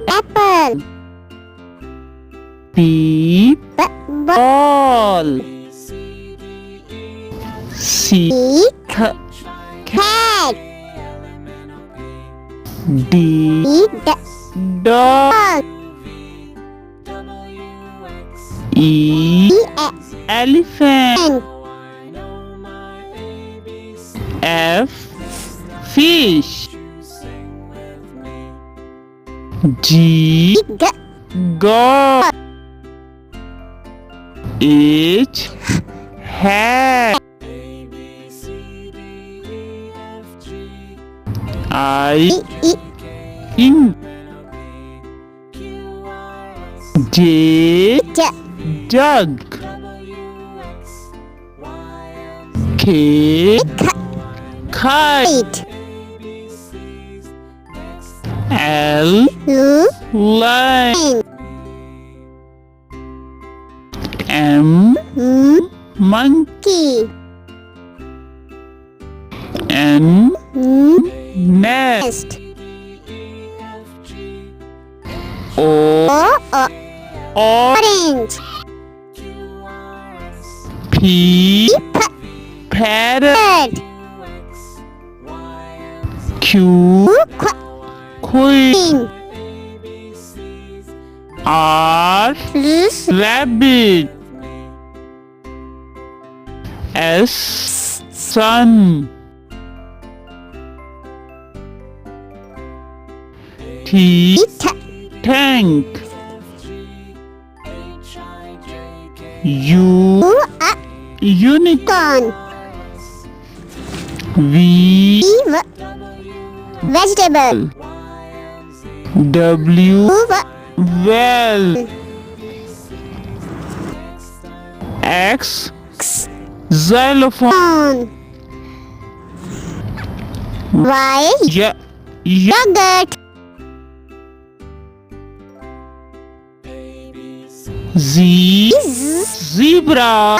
apple. B Ball. ball. C Cat. D dog. E elephant. F fish. G god. H hat. I ink. J jug. K kite. L line. M monkey. N nest. O orange. P parrot. Q queen. R rabbit. S sun. T tank. U unicorn. V Vegetable. W well. X xylophone. Y yogurt. Z zebra.